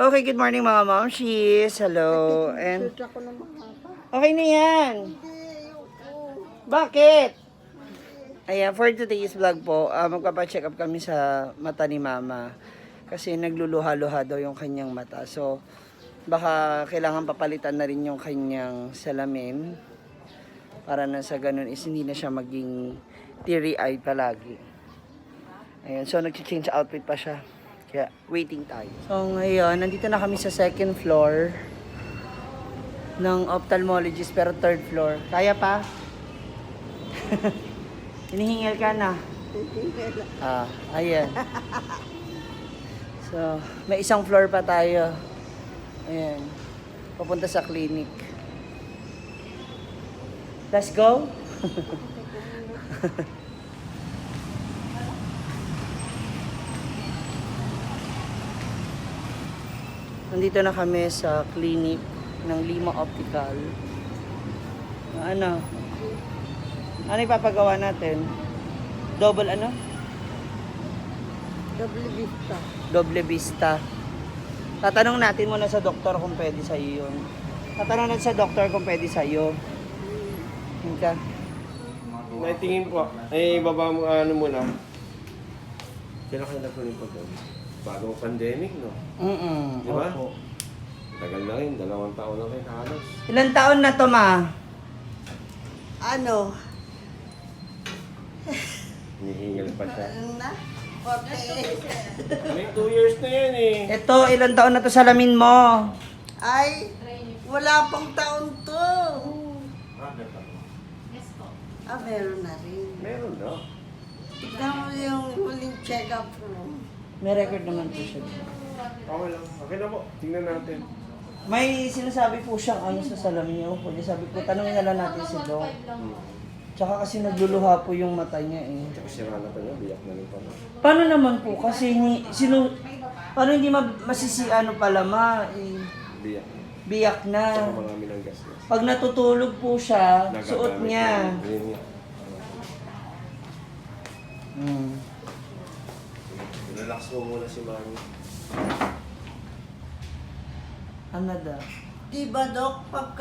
Okay, good morning mga momshies. Hello. And okay na yan. Bakit? Ayan, for today's vlog po, magpapacheck up kami sa mata ni mama. Kasi nagluluha-luha daw yung kanyang mata. So, baka kailangan papalitan na rin yung kanyang salamin. Para na sa ganun is hindi na siya maging teary-eyed palagi. Ayan, so nag-change outfit pa siya. Kaya, waiting tayo. So, ngayon, nandito na kami sa second floor ng ophthalmologist, pero third floor. Kaya pa? Hinihingal ka na. Ayan. So, may isang floor pa tayo. Ayan. Papunta sa clinic. Let's go. Nandito na kami sa clinic ng Lima Optical. Ano ipapagawa natin? Double ano? Double vista. Doble vista. Tatanong natin muna sa doktor kung pwede sa iyo yun. Tatanong natin sa doktor kung pwede sa iyo. Hinka. May tingin po. Ay, baba mo muna. Kailan kayo nagpunin po doon? Bagong pandemic, no? Di ba? Opo. Tagal na rin, 2 taon na rin halos. Ilan taon na to, ma? Ano? Hinihingal pa siya. Ano na? 48. May 2 years na yan eh. Ito, ilan taon na to salamin mo? Ay, wala pang taon to. Meron na rin. Meron daw. Tignan mo yung huling check-up room. May record naman po siya. Okay lang. Okay na po. Tingnan natin. May sinasabi po siyang ano sa salamin niyo. Pwede sabi ko, tanongin na lang natin si Doc. Tsaka kasi nagluluha po yung mata niya eh. Tsaka sira na pa niya. Biyak na rin pa na. Paano naman po? Kasi paano hindi masisiano pala eh, Biyak. biyak na. Tsaka marami ng gas. Pag natutulog po siya, suot niya. Yun nga. Relax mo muna si Mami. Ano daw? Diba, Dok, pag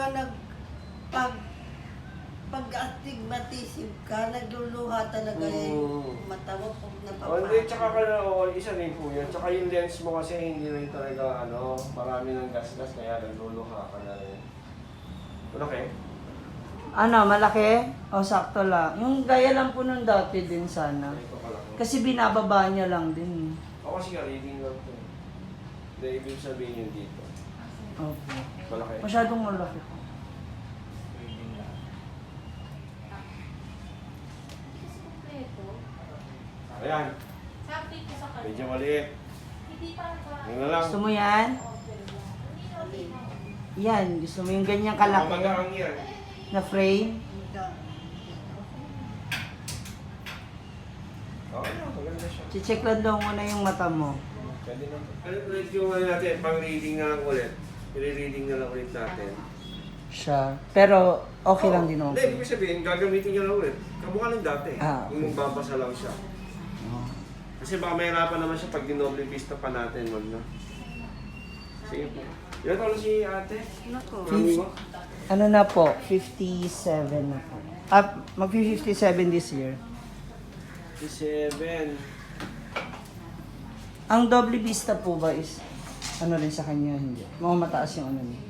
astigmatism ka, nagluluha talaga yung mata mo pag Hindi, tsaka ka na, isa rin po yun. Tsaka yung lens mo kasi hindi rin talaga, marami ng gas-gas, kaya nagluluha ka na rin. Okay? Ano, malaki? O sakto lang. Yung gaya lang po nung dati din sana. Ito kalaki. Kasi binababa niya lang din. Ako kasi reading lang ito. Hindi, ibig sabihin yun dito. Opo. Malaki. Masyadong malaki po. Ayan. Medyo maliit. Yun na lang. Gusto mo yan? Yan, gusto mo yung ganyang kalaki Magaang yan. na frame? Okay na, maganda siya. Check lang daw muna yung mata mo. Pwede na. Ulit yung natin, pang-reading na lang ulit. I-reading na lang ulit natin. Siya. Pero okay lang din naman. Hindi, ibig sabihin, gagamitin niya lang ulit. Kamukha ng dati. Okay. Yung babasa lang siya. Kasi baka mahirapan naman siya pag dinoble vista pa natin, wag na. Sige po. Ilan taon na si ate? Nako. Mami mo? Ano na po? 57 na po. Mag-57 this year. 57. Ang double vista po ba is ano rin sa kanya? Hindi. Mga mataas yung ano niya.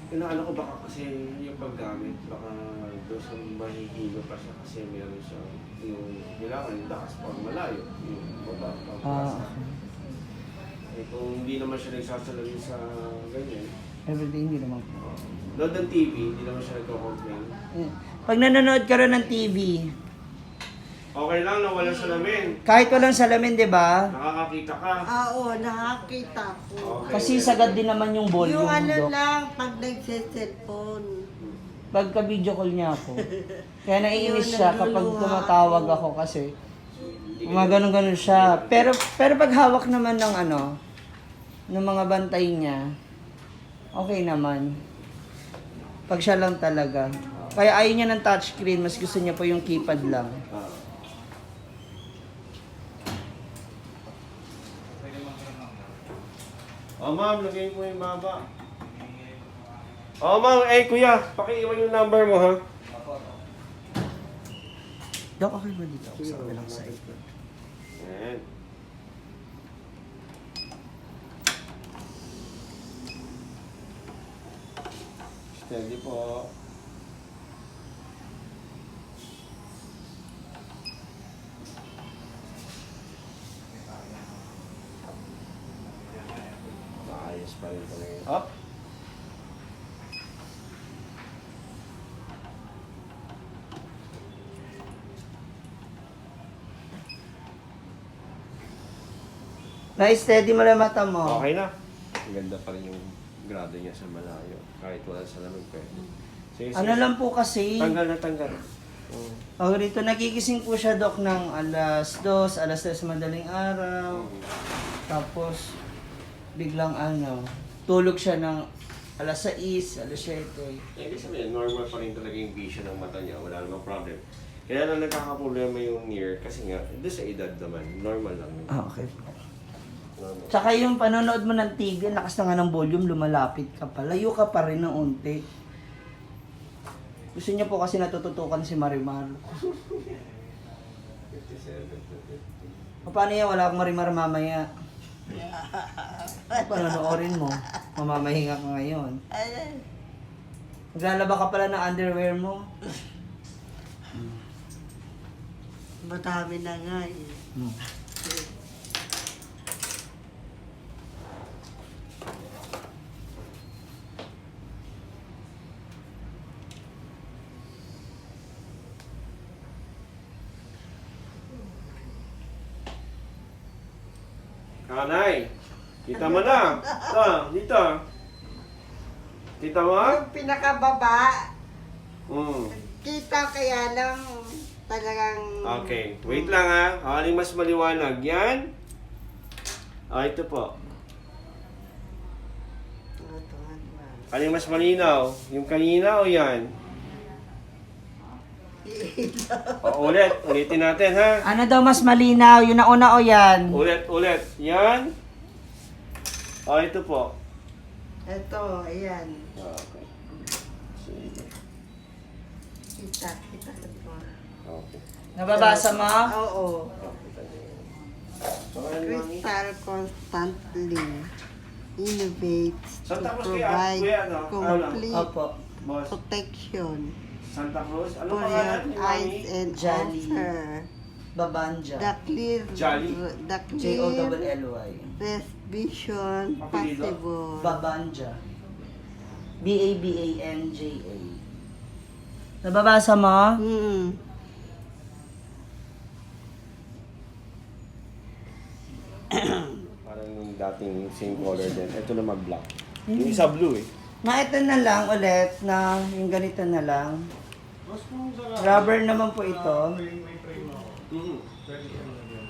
Inaano ko baka kasi yung paggamit, baka doon sa mahihilo pa siya kasi meron siya yung kailangan yung dakas pang malayo. Yung baba pang Okay. Eh kung hindi naman siya nagsasalamin sa ganyan, Everyday hindi naman po. load ng TV, hindi naman siya nagko-complain. Pag nanonood ka rin ng TV, Okay lang na walang salamin. kahit walang salamin, di ba? Nakakakita ka. Oo, nakakita ko. Okay. Kasi sagad din naman yung volume. Yung ano Dok. lang, pag nagse-cellphone. Pagka-video call niya ako. Kaya naiinis Yun, siya kapag nagluluha tumatawag ako kasi ganun siya. Pero pag hawak naman ng ng mga bantay niya, okay naman. Pag siya lang talaga. Kaya ayaw niya ng touchscreen, mas gusto niya po yung keypad lang. Oh, ma'am, lagay mo yung baba. Oh, ma'am, kuya, pakiiwan yung number mo, ha? Dok, okay ba dito? Sa kabilang side. Ayan. Steady po. Maayos pa rin talaga yun. Up. Na-steady mo lang mata mo. Okay na. Ang ganda pa rin yung grado niya sa malayo. Kahit wala sa lamig pwede. Sige, Ano lang po kasi, Tanggal na tanggal. pag rito nagigising po siya, Dok, ng alas 2, alas 3 madaling araw. Tapos, biglang tulog siya ng alas 6, alas 7. Ibig sabihin, normal pa rin talaga yung vision ng mata niya. Wala namang problem. Kaya lang nagkakaproblema yung near kasi nga, doon sa edad naman, normal lang yun. Ah, okay. Normal. Tsaka yung panonood mo ng TV, lakas na nga ng volume, lumalapit ka pa. Layo ka pa rin ng unti. Gusto niya po kasi natututukan si Marimar. 57. O, paano yan? Wala akong Marimar mamaya. Panonoorin mo. Mamamahinga ka ngayon. Ay, Maglalaba ka pala ng underwear mo. madami na nga eh. Hmm. Kanay, kita mo na. Dito. Kita mo? Yung pinakababa, Hmm. kita kaya lang talagang... Okay, wait lang ha. Aling mas maliwanag. Yan. Ito po. Aling mas malinaw? Yung kanina o yan? Ulit. Ulitin natin ha. Ano daw mas malinaw? Yun na una o yan? Ulit. Yan. Ito po. Ito, ayan. Okay. Sige. Kita ito. Okay. Nababasa mo? Oo. Kita niyo yan. Pangalan mo, Mami? Crystal constantly innovates to Santa Cruz kaya, provide kuya, complete Opo. Boss. protection Santa Cruz. Ano for pangalan your ni eyes Mami? and Jolly. offer Babanja. the clear Jolly? J-O-L-L-Y. best vision Apelido? possible. Babanja. B-A-B-A-N-J-A. Nababasa mo? Parang yung dating same color din. Ito na mag-black. Yung isa blue eh. Na ito na lang ulit, na yung ganito na lang. Rubber naman po ito. Mhm.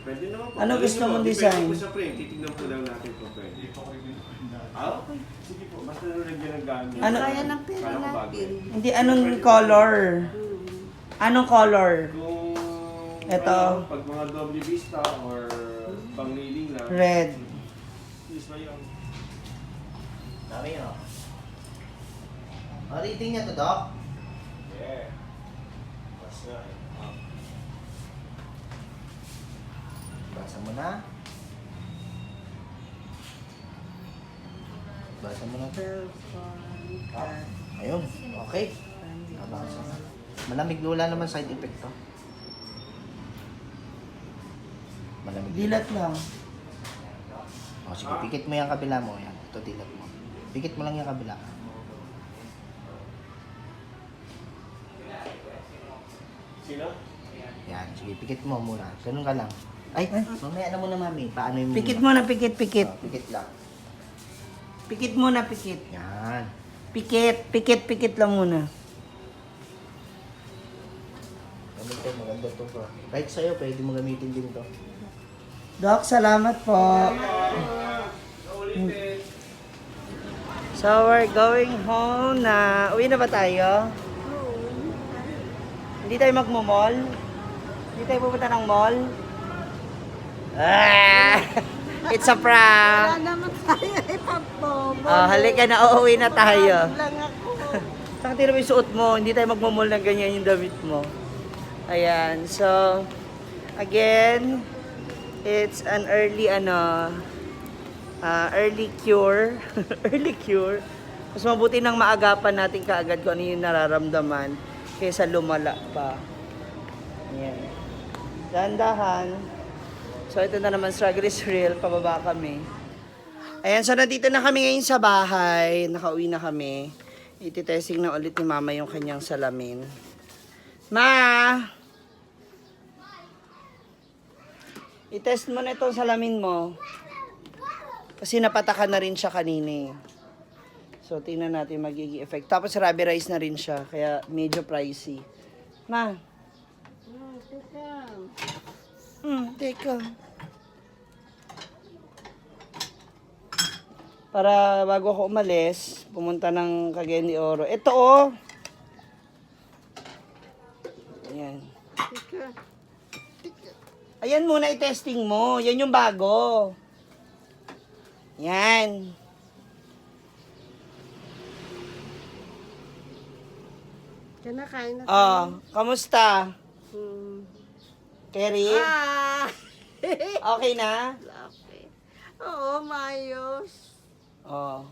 Pwede naman po. Ano gusto mong Depende design? po sa frame. Titignan po lang natin kung pwede. Okay. Sige po. Basta nalagyan ng gamit. Ano? Kaya ng pera Kala ko bago natin. eh. Hindi, anong color? Anong color? Kung Ito. pag mga double vista or pang reading lang. Red. Please ba yun? Dami yun. Reading niya to, Doc? Yeah. Mas na eh. Basa mo na. Basa mo na. Ayun, okay. Nabasa na. Malamig, wala naman side effect to. Malamig. Dilat lang. O, sige, pikit mo yung kabila mo. Yan, ito dilat mo. Pikit mo lang yung kabila. Sino? Yan, sige, pikit mo muna. Ganun ka lang. Ay, mamaya na muna, mami. Paano yung Pikit mo na, pikit, pikit. Pikit lang. Pikit muna, pikit. Yan. Pikit, pikit, pikit lang muna. Gamitin, maganda to bro. Kahit sa'yo, pwede mo gamitin din to. Doc, salamat po. Ulitin. So, we're going home na. Uwi na ba tayo? Hindi tayo magmo-mall? Hindi tayo pupunta ng mall? Ah! It's a prank. Wala naman tayo ipabobo. Halika na, uuwi na tayo. Lang ako. Saka tira mo yung suot mo, hindi tayo magmamall ng ganyan yung damit mo. Ayan, so, again, it's an early, early cure. Early cure. Mas mabuti nang maagapan natin kaagad kung ano yung nararamdaman kaysa lumala pa. Ayan. Dahan-dahan. So, ito na naman, struggle is real. Pababa kami. Ayan, so nandito na kami ngayon sa bahay. Nakauwi na kami. Ititesting na ulit ni Mama yung kanyang salamin. Ma! I-test mo na itong salamin mo. Kasi napatakan na rin siya kanina eh. So, tingnan natin magiging effect. Tapos rubberized na rin siya. Kaya medyo pricey. Ma! Teka. Para bago ako umalis, pumunta ng Cagayan de Oro. Ito oh! Ayan. Ayan muna i-testing mo. Yan yung bago. Yan. Kinakain na Oh, kamusta? Kerry? Okay na? Okay. Oo, maayos. Oh.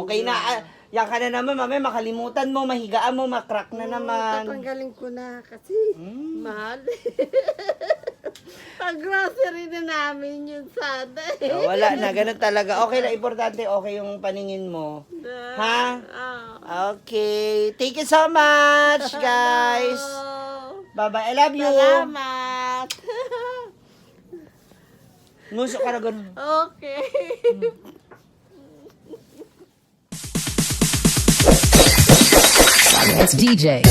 Okay na. Yan ka na naman, mamaya makalimutan mo, mahigaan mo, makrack na naman. Tatanggalin ko na kasi mahal. Pag-grocery na namin yun sana. Oh, wala na, ganun talaga. Okay na, importante, okay yung paningin mo. Ha? Okay. Thank you so much, guys. Bye-bye. I love you. Salamat. Musok ka na ganun. Okay. It's DJ.